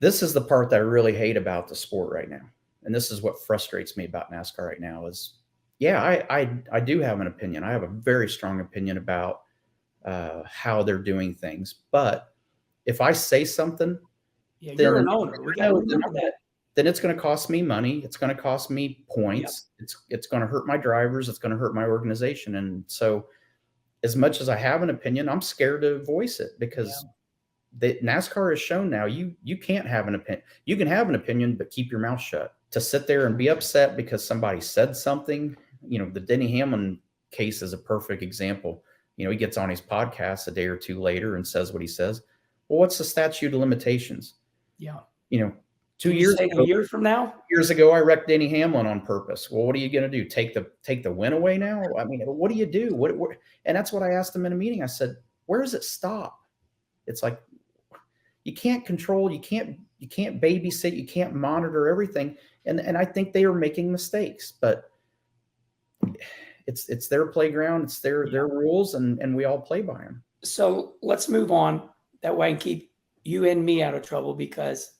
this is the part that I really hate about the sport right now. And this is what frustrates me about NASCAR right now is, yeah, I do have an opinion. I have a very strong opinion about how they're doing things. But if I say something, Yeah, then you're an owner. We got to remember that. Then it's going to cost me money. It's going to cost me points. Yep. It's going to hurt my drivers. It's going to hurt my organization. And so, as much as I have an opinion, I'm scared to voice it because NASCAR has shown now you can't have an opinion. You can have an opinion, but keep your mouth shut. To sit there and be upset because somebody said something, the Denny Hamlin case is a perfect example. He gets on his podcast a day or two later and says what he says. Well, what's the statute of limitations? Yeah. 2 years ago, a year from now? Years ago, I wrecked Denny Hamlin on purpose. Well, what are you going to do? Take the win away now? I mean, what do you do? What? And that's what I asked him in a meeting. I said, where does it stop? It's like you can't control, you can't babysit, you can't monitor everything. And I think they are making mistakes, but it's their playground, it's their rules, and we all play by them. So let's move on. That way I can keep you and me out of trouble because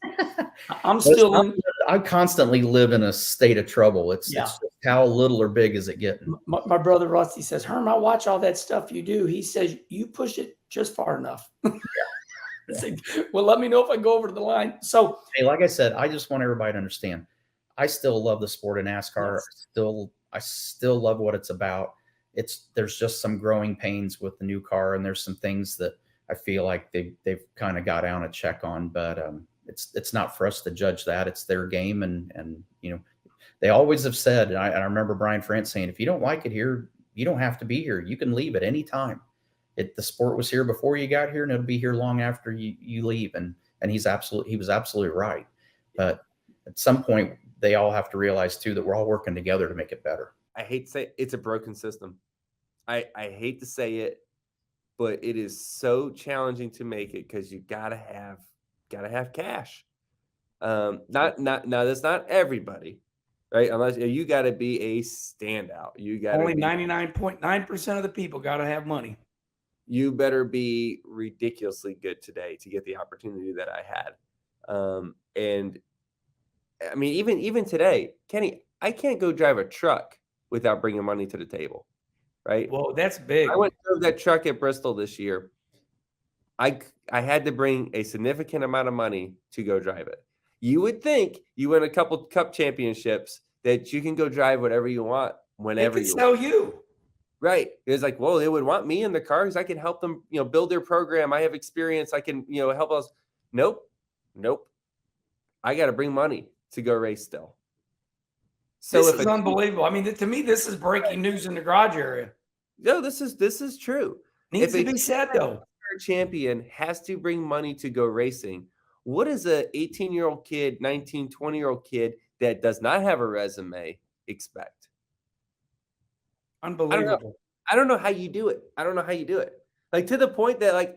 I constantly live in a state of trouble. It's just how little or big is it getting? My brother Rusty says, Herm, I watch all that stuff you do. He says, you push it just far enough. Like, well, let me know if I go over to the line. So, hey, like I said, I just want everybody to understand. I still love the sport of NASCAR. Yes. I still love what it's about. There's just some growing pains with the new car, and there's some things that I feel like they've kind of got down a check on, but it's not for us to judge that. It's their game, and they always have said, and I remember Brian France saying, if you don't like it here, you don't have to be here. You can leave at any time. The sport was here before you got here, and it'll be here long after you leave. And he was absolutely right. But at some point, they all have to realize too that we're all working together to make it better. I hate to say it's a broken system. I hate to say it, but it is so challenging to make it because you gotta have cash. Now that's not everybody, right? Unless you got to be a standout. You got only 99.9% of the people got to have money. You better be ridiculously good today to get the opportunity that I had. And I mean, even today, Kenny, I can't go drive a truck without bringing money to the table, right? Well, that's big. I went through that truck at Bristol this year. I had to bring a significant amount of money to go drive it. You would think you win a couple cup championships that you can go drive whatever you want whenever you sell you. Right. It's like, well, they would want me in the car because I can help them, build their program. I have experience. I can, help us. Nope. I got to bring money to go race still. So this is unbelievable. I mean, to me, this is breaking news in the garage area. No, this is true. Needs to be said though. Champion has to bring money to go racing. What is a 18-year-old kid, 19, 20-year-old kid that does not have a resume expect? Unbelievable. I don't know how you do it. Like to the point that I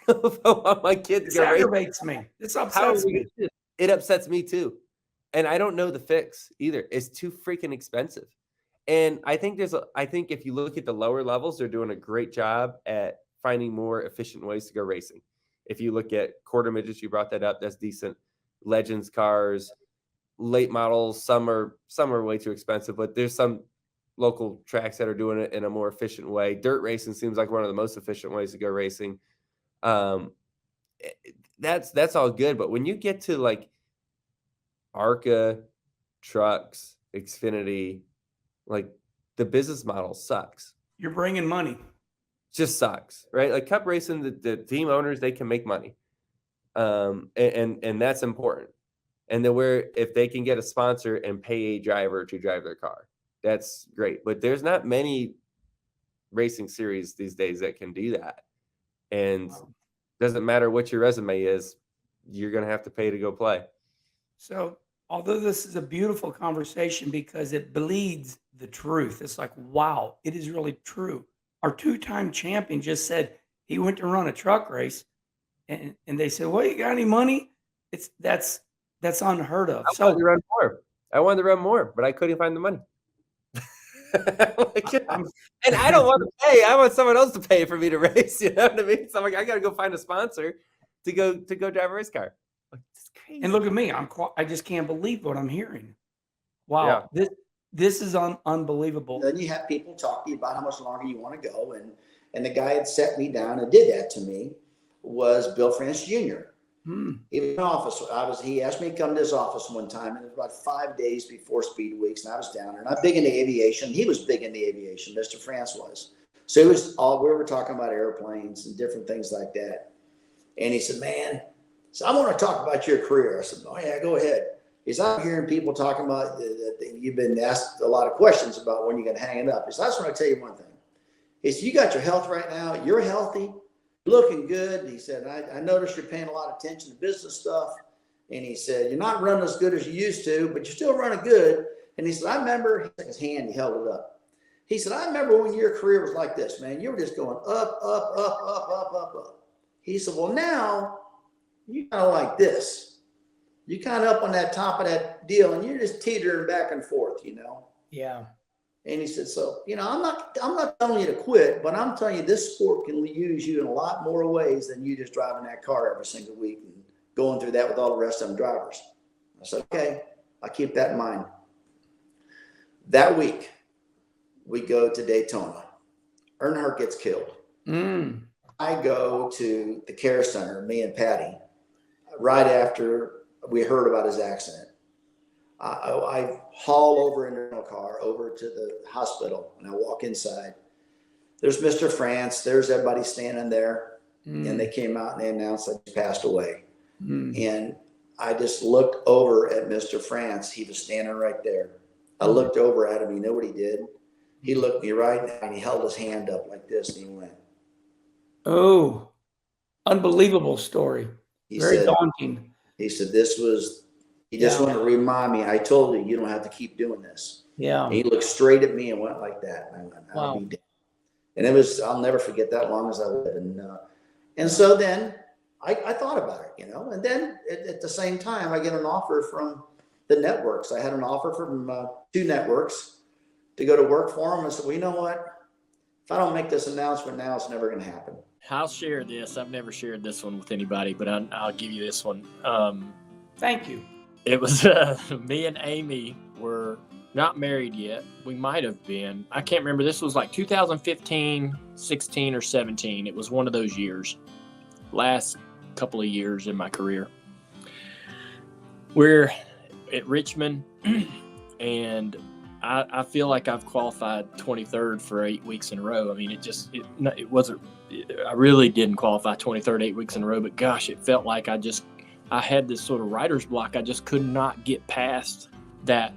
don't know if I want my kid to go racing. It aggravates me. This upsets me. It upsets me too. And I don't know the fix either. It's too freaking expensive. And I think if you look at the lower levels, they're doing a great job at finding more efficient ways to go racing. If you look at quarter midgets, you brought that up. That's decent. Legends cars, late models. Some are way too expensive, but there's some local tracks that are doing it in a more efficient way. Dirt racing seems like one of the most efficient ways to go racing. That's all good. But when you get to like ARCA, trucks, Xfinity, like the business model sucks. You're bringing money. Just sucks, right? Like cup racing, the team owners, they can make money. And that's important. And then if they can get a sponsor and pay a driver to drive their car, that's great. But there's not many racing series these days that can do that. And doesn't matter what your resume is, you're going to have to pay to go play. So although this is a beautiful conversation because it bleeds the truth, it's like, wow, it is really true. Our two-time champion just said he went to run a truck race, and they said, well, you got any money? That's unheard of. I wanted to run more, but I couldn't find the money. And I don't want to pay. I want someone else to pay for me to race. You know what I mean? So I'm like, I got to go find a sponsor to go drive a race car. Like, this is crazy. And look at me. I just can't believe what I'm hearing. Wow. This is unbelievable. Then you have people talk to you about how much longer you want to go. And the guy that set me down and did that to me was Bill France Jr. He was in office. He asked me to come to his office one time, and it was about 5 days before Speed Weeks, and I was down there. And I'm big into aviation. He was big into aviation. Mr. France was. So we were talking about airplanes and different things like that. And he said, "Man, so I want to talk about your career." I said, "Oh yeah, go ahead." He said, "I'm hearing people talking about that you've been asked a lot of questions about when you're going to hang it up." He said, "I just want to tell you one thing." He said, "You got your health right now. You're healthy. Looking good." He said, I noticed you're paying a lot of attention to business stuff. And he said, "You're not running as good as you used to, but you're still running good." And he said, "I remember," he took his hand, he held it up. He said, "I remember when your career was like this, man. You were just going up, up, up, up, up, up, up." He said, "Well, now you kind of like this. You kind of up on that top of that deal, and you're just teetering back and forth, you know?" Yeah. And he said, "So, I'm not telling you to quit, but I'm telling you this sport can use you in a lot more ways than you just driving that car every single week and going through that with all the rest of them drivers." I said, "Okay, I'll keep that in mind." That week, we go to Daytona. Earnhardt gets killed. I go to the care center, me and Patty, right after we heard about his accident. I haul over in a car over to the hospital, and I walk inside. There's Mr. France. There's everybody standing there. And they came out and they announced that he passed away. And I just looked over at Mr. France. He was standing right there. I looked over at him. You know what he did? He looked me right in, and he held his hand up like this, and he went. Oh, unbelievable story. Very daunting. He said, he just wanted to remind me, "I told you, you don't have to keep doing this." Yeah. And he looked straight at me and went like that. And I went, "I'll be dead." And I'll never forget that long as I live. And so then I thought about it, and then at the same time, I get an offer from the networks. I had an offer from 2 networks to go to work for them. I said, "Well, you know what? If I don't make this announcement now, it's never going to happen." I'll share this. I've never shared this one with anybody, but I'll give you this one. Thank you. It was me and Amy were not married yet. We might have been. I can't remember. This was like 2015, 16, or 17. It was one of those years. Last couple of years in my career. We're at Richmond, and I feel like I've qualified 23rd for 8 weeks in a row. I mean, it wasn't. I really didn't qualify 23rd 8 weeks in a row, but gosh, it felt like I had this sort of writer's block. I just could not get past that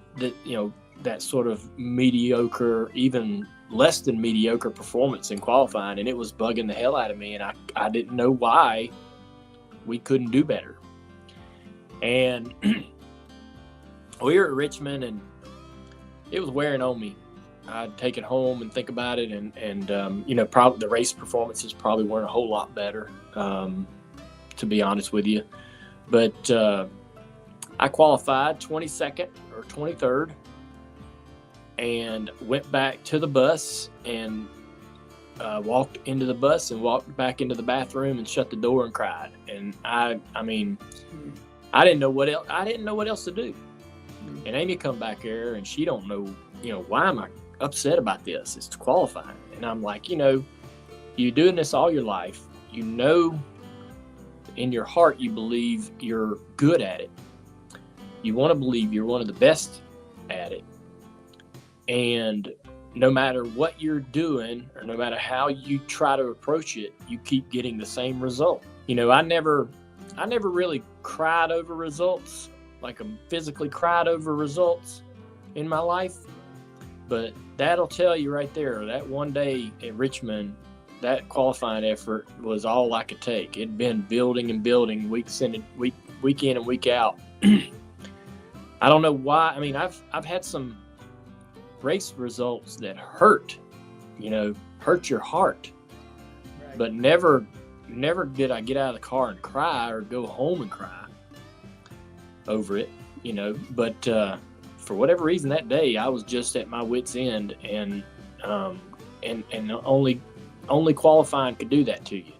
sort of mediocre, even less than mediocre performance in qualifying, and it was bugging the hell out of me, and I didn't know why we couldn't do better. And we were at Richmond, and it was wearing on me. I'd take it home and think about it, and probably the race performances probably weren't a whole lot better, to be honest with you. But I qualified 22nd or 23rd and went back to the bus and walked into the bus and walked back into the bathroom and shut the door and cried. And I didn't know what else to do. And Amy come back there and she don't know, why am I upset about this? It's qualifying. And I'm like, you're doing this all your life. In your heart, you believe you're good at it. You want to believe you're one of the best at it. And no matter what you're doing, or no matter how you try to approach it, you keep getting the same result. I never really cried over results, like I physically cried over results in my life. But that'll tell you right there, that one day at Richmond, that qualifying effort was all I could take. It'd been building and building week in and week out. I don't know why. I mean, I've had some race results that hurt your heart. Right. But never did I get out of the car and cry or go home and cry over it, But for whatever reason that day, I was just at my wit's end, and only qualifying could do that to you.